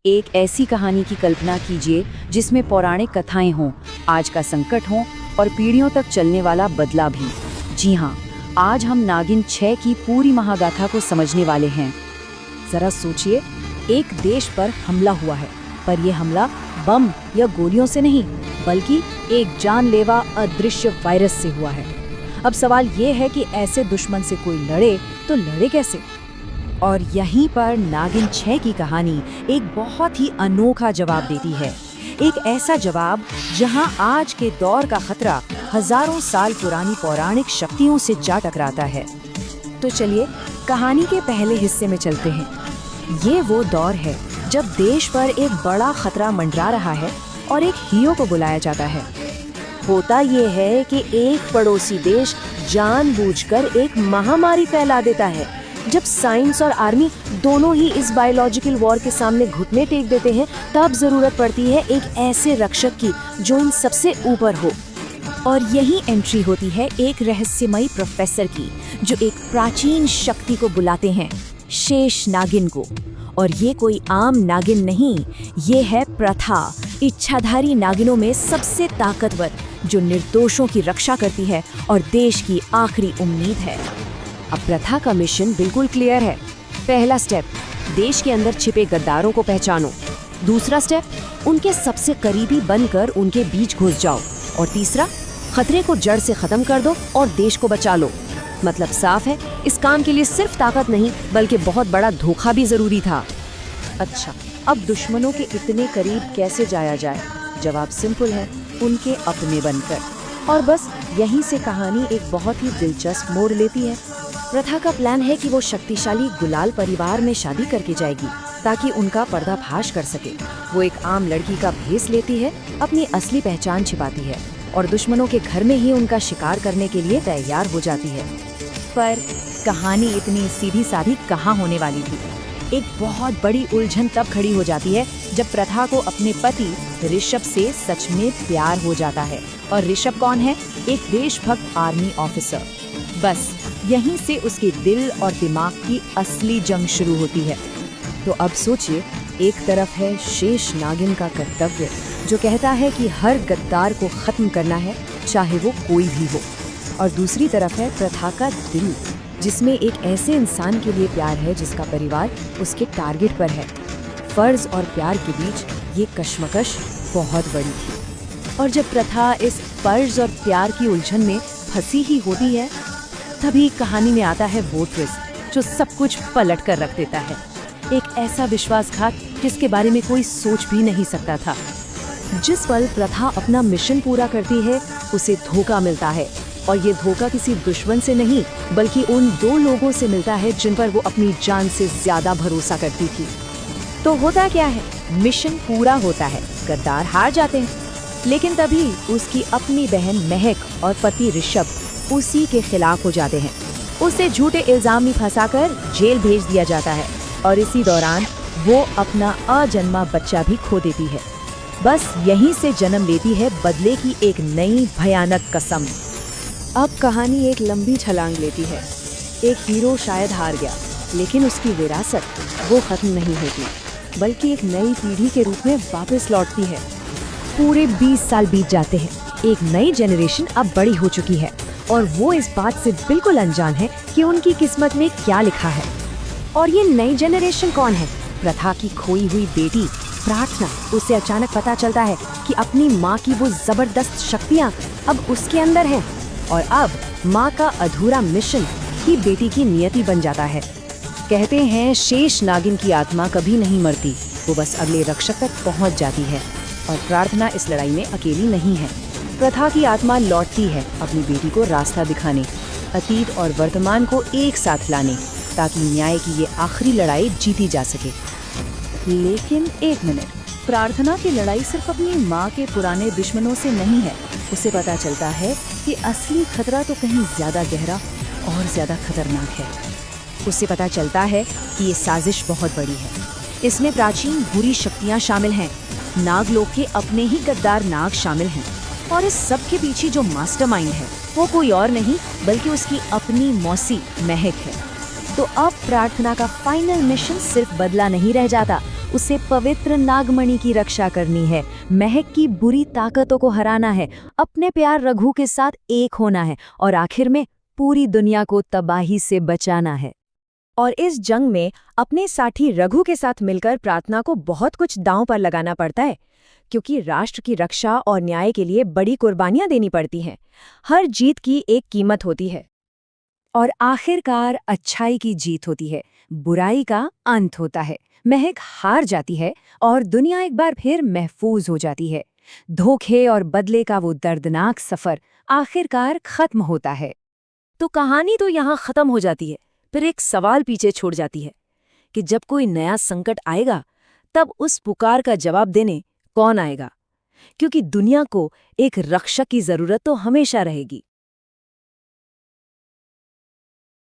एक ऐसी कहानी की कल्पना कीजिए जिसमें पौराणिक कथाएं हों, आज का संकट हो और पीढ़ियों तक चलने वाला बदला भी। जी हाँ, आज हम नागिन 6 की पूरी महागाथा को समझने वाले हैं। जरा सोचिए, एक देश पर हमला हुआ है, पर यह हमला बम या गोलियों से नहीं, बल्कि एक जानलेवा अदृश्य वायरस से हुआ है। अब सवाल ये है कि ऐसे दुश्मन से कोई लड़े तो लड़े कैसे? और यहीं पर नागिन 6 की कहानी एक बहुत ही अनोखा जवाब देती है। एक ऐसा जवाब जहां आज के दौर का खतरा हजारों साल पुरानी पौराणिक शक्तियों से जा टकराता है। तो चलिए कहानी के पहले हिस्से में चलते हैं। ये वो दौर है जब देश पर एक बड़ा खतरा मंडरा रहा है और एक हीरो को बुलाया जाता है। होता ये है कि एक पड़ोसी देश जानबूझकर एक महामारी फैला देता है। जब साइंस और आर्मी दोनों ही इस बायोलॉजिकल वॉर के सामने घुटने टेक देते हैं, तब जरूरत पड़ती है एक ऐसे रक्षक की जो इन सबसे ऊपर हो। और यही एंट्री होती है एक रहस्यमयी प्रोफेसर की, जो एक प्राचीन शक्ति को बुलाते हैं, शेष नागिन को। और ये कोई आम नागिन नहीं, ये है प्रथा, इच्छाधारी नागिनों में सबसे ताकतवर, जो निर्दोषों की रक्षा करती है और देश की आखिरी उम्मीद है। अब प्रथा का मिशन बिल्कुल क्लियर है। पहला स्टेप, देश के अंदर छिपे गद्दारों को पहचानो। दूसरा स्टेप, उनके सबसे करीबी बनकर उनके बीच घुस जाओ। और तीसरा, खतरे को जड़ से खत्म कर दो और देश को बचा लो। मतलब साफ है, इस काम के लिए सिर्फ ताकत नहीं बल्कि बहुत बड़ा धोखा भी जरूरी था। अच्छा, अब दुश्मनों के इतने करीब कैसे जाया जाए? जवाब सिंपल है, उनके अपने बनकर। और बस यहीं से कहानी एक बहुत ही दिलचस्प मोड़ लेती है। प्रथा का प्लान है कि वो शक्तिशाली गुलाल परिवार में शादी करके जाएगी ताकि उनका पर्दाफाश कर सके। वो एक आम लड़की का भेस लेती है, अपनी असली पहचान छिपाती है और दुश्मनों के घर में ही उनका शिकार करने के लिए तैयार हो जाती है। पर कहानी इतनी सीधी साधी कहाँ होने वाली थी। एक बहुत बड़ी उलझन तब खड़ी हो जाती है जब प्रथा को अपने पति ऋषभ से सच में प्यार हो जाता है। और ऋषभ कौन है? एक देशभक्त आर्मी ऑफिसर। बस यहीं से उसके दिल और दिमाग की असली जंग शुरू होती है। तो अब सोचिए, एक तरफ है शेष नागिन का कर्तव्य, जो कहता है कि हर गद्दार को खत्म करना है, चाहे वो कोई भी हो। और दूसरी तरफ है प्रथा का दिल, जिसमें एक ऐसे इंसान के लिए प्यार है जिसका परिवार उसके टारगेट पर है। फर्ज और प्यार के बीच ये कश्मकश बहुत बड़ी थी। और जब प्रथा इस फर्ज और प्यार की उलझन में फंसी ही होती है, तभी कहानी में आता है वो ट्विस्ट जो सब कुछ पलट कर रख देता है। एक ऐसा विश्वासघात जिसके बारे में कोई सोच भी नहीं सकता था। जिस पल प्रथा अपना मिशन पूरा करती है, उसे धोखा मिलता है। और ये धोखा किसी दुश्मन से नहीं, बल्कि उन दो लोगों से मिलता है जिन पर वो अपनी जान से ज्यादा भरोसा करती थी। तो होता क्या है? मिशन पूरा होता है, गद्दार हार जाते हैं, लेकिन तभी उसकी अपनी बहन महक और पति ऋषभ उसी के खिलाफ हो जाते हैं। उसे झूठे इल्जाम में फंसाकर जेल भेज दिया जाता है और इसी दौरान वो अपना अजन्मा बच्चा भी खो देती है। बस यहीं से जन्म लेती है बदले की एक नई भयानक कसम। अब कहानी एक लंबी छलांग लेती है। एक हीरो शायद हार गया, लेकिन उसकी विरासत वो खत्म नहीं होती, बल्कि एक नई पीढ़ी के रूप में वापस लौटती है। पूरे 20 साल बीत जाते हैं। एक नई जनरेशन अब बड़ी हो चुकी है और वो इस बात से बिल्कुल अनजान है कि उनकी किस्मत में क्या लिखा है। और ये नई जनरेशन कौन है? प्रथा की खोई हुई बेटी प्रार्थना। उसे अचानक पता चलता है कि अपनी माँ की वो जबरदस्त शक्तियाँ अब उसके अंदर हैं। और अब माँ का अधूरा मिशन ही बेटी की नियति बन जाता है। कहते हैं शेष नागिन की आत्मा कभी नहीं मरती, वो बस अगले रक्षक तक पहुँच जाती है। और प्रार्थना इस लड़ाई में अकेली नहीं है। प्रथा की आत्मा लौटती है अपनी बेटी को रास्ता दिखाने, अतीत और वर्तमान को एक साथ लाने, ताकि न्याय की ये आखिरी लड़ाई जीती जा सके। लेकिन एक मिनट, प्रार्थना की लड़ाई सिर्फ अपनी माँ के पुराने दुश्मनों से नहीं है। उसे पता चलता है कि असली खतरा तो कहीं ज्यादा गहरा और ज्यादा खतरनाक है। उसे पता चलता है कि ये साजिश बहुत बड़ी है। इसमें प्राचीन बुरी शक्तियाँ शामिल हैं, नागलोक के अपने ही गद्दार नाग शामिल हैं। और इस सब के पीछे जो मास्टरमाइंड है, वो कोई और नहीं बल्कि उसकी अपनी मौसी महक है। तो अब प्रार्थना का फाइनल मिशन सिर्फ बदला नहीं रह जाता, उसे पवित्र नागमणि की रक्षा करनी है, महक की बुरी ताकतों को हराना है, अपने प्यार रघु के साथ एक होना है और आखिर में पूरी दुनिया को तबाही से बचाना है। और इस जंग में अपने साथी रघु के साथ मिलकर प्रार्थना को बहुत कुछ दांव पर लगाना पड़ता है, क्योंकि राष्ट्र की रक्षा और न्याय के लिए बड़ी कुर्बानियां देनी पड़ती हैं। हर जीत की एक कीमत होती है। और आखिरकार अच्छाई की जीत होती है, बुराई का अंत होता है, महक हार जाती है और दुनिया एक बार फिर महफूज हो जाती है। धोखे और बदले का वो दर्दनाक सफर आखिरकार खत्म होता है। तो कहानी तो यहाँ खत्म हो जाती है, फिर एक सवाल पीछे छोड़ जाती है कि जब कोई नया संकट आएगा तब उस पुकार का जवाब देने कौन आएगा? क्योंकि दुनिया को एक रक्षक की जरूरत तो हमेशा रहेगी।